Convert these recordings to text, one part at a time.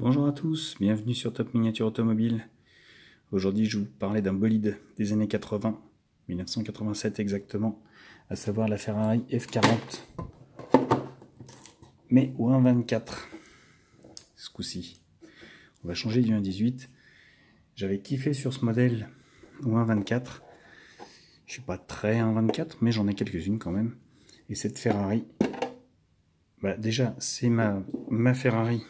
Bonjour à tous, bienvenue sur Top Miniature Automobile. Aujourd'hui, je vais vous parler d'un bolide des années 80, 1987 exactement, à savoir la Ferrari F40, mais au 1.24 ce coup-ci. On va changer du 1.18. J'avais kiffé sur ce modèle au 1.24. Je suis pas très 1.24, mais j'en ai quelques-unes quand même. Et cette Ferrari, déjà, c'est ma Ferrari.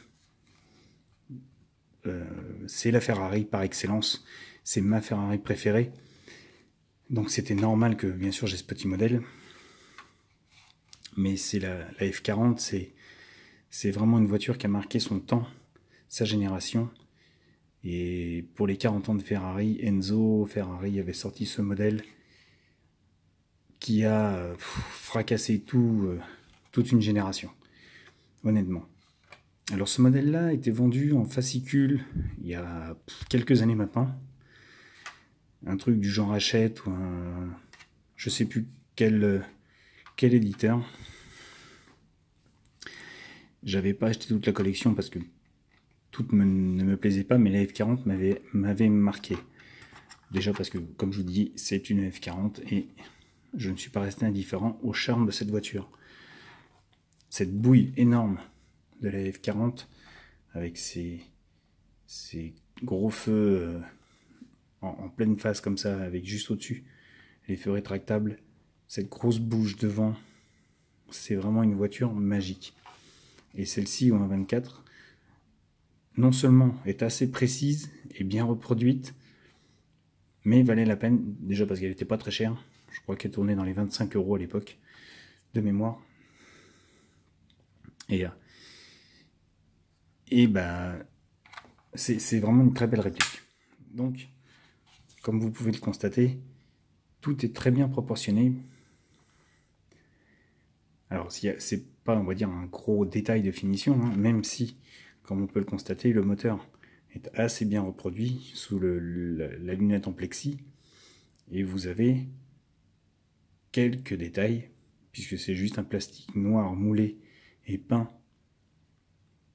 C'est la Ferrari par excellence, c'est ma Ferrari préférée, donc c'était normal que bien sûr j'ai ce petit modèle, mais c'est la F40, c'est vraiment une voiture qui a marqué son temps, sa génération, et pour les 40 ans de Ferrari, Enzo Ferrari avait sorti ce modèle qui a fracassé toute une génération, honnêtement. Alors ce modèle-là était vendu en fascicule il y a quelques années maintenant. Un truc du genre Hachette ou un... Je sais plus quel éditeur. J'avais pas acheté toute la collection parce que toute ne me plaisait pas, mais la F40 m'avait marqué. Déjà parce que, comme je vous dis, c'est une F40 et je ne suis pas resté indifférent au charme de cette voiture. Cette bouille énorme de la F40 avec ces gros feux en pleine face comme ça, avec juste au-dessus les feux rétractables, cette grosse bouche devant, c'est vraiment une voiture magique. Et celle-ci, au 1.24, non seulement est assez précise et bien reproduite, mais valait la peine, déjà parce qu'elle n'était pas très chère. Je crois qu'elle tournait dans les 25 € à l'époque, de mémoire. Et bah, c'est vraiment une très belle réplique. Donc, comme vous pouvez le constater, tout est très bien proportionné. Alors, c'est pas, on va dire, un gros détail de finition, hein, même si, comme on peut le constater, le moteur est assez bien reproduit sous la lunette en plexi. Et vous avez quelques détails, puisque c'est juste un plastique noir moulé et peint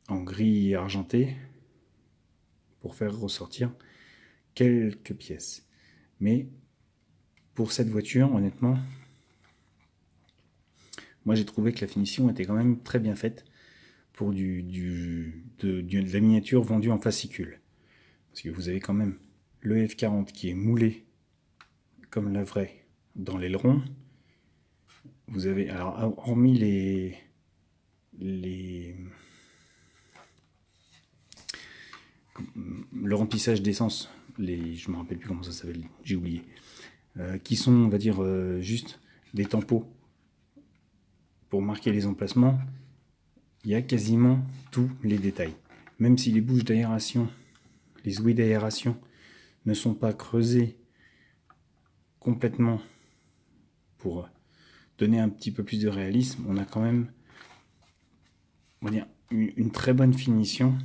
en gris argenté pour faire ressortir quelques pièces. Mais pour cette voiture, honnêtement, moi j'ai trouvé que la finition était quand même très bien faite pour de la miniature vendue en fascicule. Parce que vous avez quand même le F40 qui est moulé comme la vraie dans l'aileron. Vous avez, alors hormis le remplissage d'essence, je me rappelle plus comment ça s'appelle, j'ai oublié, qui sont, on va dire, juste des tampons pour marquer les emplacements. Il y a quasiment tous les détails. Même si les bouches d'aération, les ouïes d'aération ne sont pas creusées complètement pour donner un petit peu plus de réalisme, on a quand même, on va dire, une très bonne finition,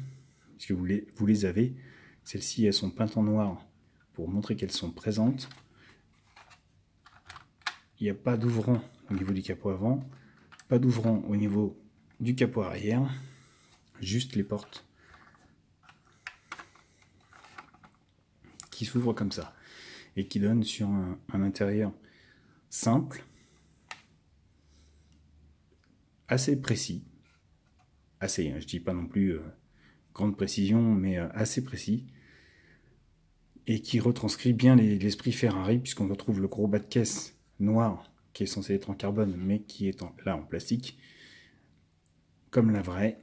puisque vous les avez. Celles-ci, elles sont peintes en noir pour montrer qu'elles sont présentes. Il n'y a pas d'ouvrant au niveau du capot avant, pas d'ouvrant au niveau du capot arrière, juste les portes qui s'ouvrent comme ça et qui donnent sur un intérieur simple, assez précis, assez, je dis pas non plus grande précision, mais assez précis, et qui retranscrit bien l'esprit Ferrari, puisqu'on retrouve le gros bas de caisse noir qui est censé être en carbone, mais qui est là en plastique, comme la vraie.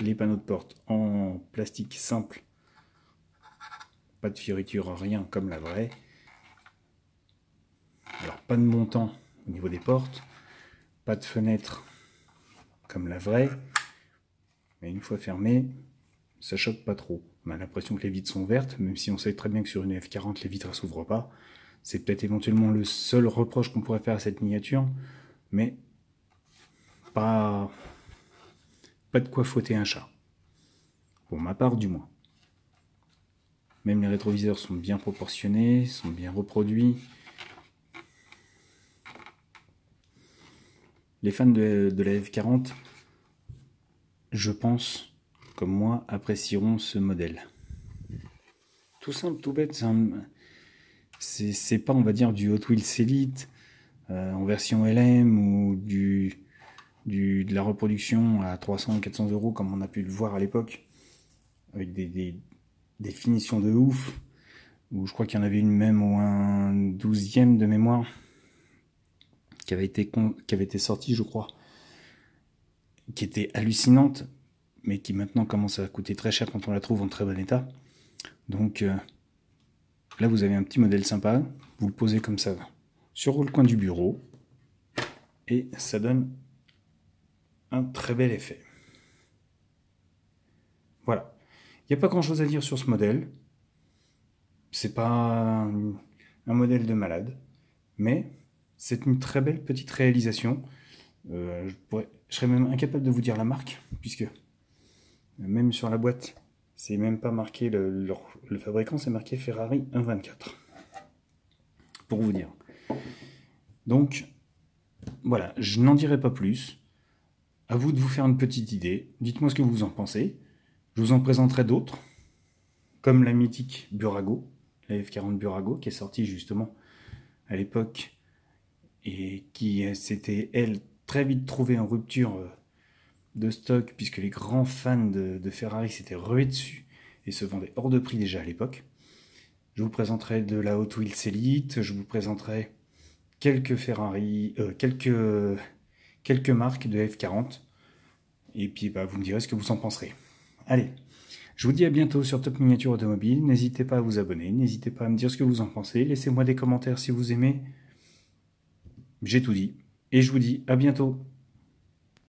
Les panneaux de porte en plastique simple, pas de fioriture, rien, comme la vraie. Alors pas de montant au niveau des portes, pas de fenêtre comme la vraie, mais une fois fermée, ça choque pas trop. On a l'impression que les vitres sont ouvertes, même si on sait très bien que sur une F40 les vitres ne s'ouvrent pas. C'est peut-être éventuellement le seul reproche qu'on pourrait faire à cette miniature, mais pas de quoi fouetter un chat. Pour ma part du moins. Même les rétroviseurs sont bien proportionnés, sont bien reproduits. Les fans de la F40, je pense, comme moi apprécieront ce modèle. Tout simple, tout bête, c'est pas, on va dire, du Hot Wheels Elite en version LM ou de la reproduction à 300-400 € comme on a pu le voir à l'époque, avec des finitions de ouf, où je crois qu'il y en avait une même au 1/12e de mémoire, qui avait été sortie, je crois, qui était hallucinante, mais qui maintenant commence à coûter très cher quand on la trouve en très bon état. Donc là, vous avez un petit modèle sympa, vous le posez comme ça sur le coin du bureau, et ça donne un très bel effet. Voilà. Il n'y a pas grand chose à dire sur ce modèle. C'est pas un modèle de malade, mais c'est une très belle petite réalisation. Je serais même incapable de vous dire la marque, puisque même sur la boîte, c'est même pas marqué le fabricant, c'est marqué Ferrari 124. Pour vous dire. Donc, voilà, je n'en dirai pas plus. À vous de vous faire une petite idée. Dites-moi ce que vous en pensez. Je vous en présenterai d'autres, comme la mythique Burago, la F40 Burago, qui est sortie justement à l'époque et qui s'était, elle, très vite trouvée en rupture de stock, puisque les grands fans de Ferrari s'étaient rués dessus et se vendaient hors de prix déjà à l'époque. Je vous présenterai de la Hot Wheels Elite, je vous présenterai quelques Ferrari, quelques marques de F40, et puis vous me direz ce que vous en penserez. Allez, je vous dis à bientôt sur Top Miniature Automobile, n'hésitez pas à vous abonner, n'hésitez pas à me dire ce que vous en pensez, laissez-moi des commentaires si vous aimez. J'ai tout dit, et je vous dis à bientôt.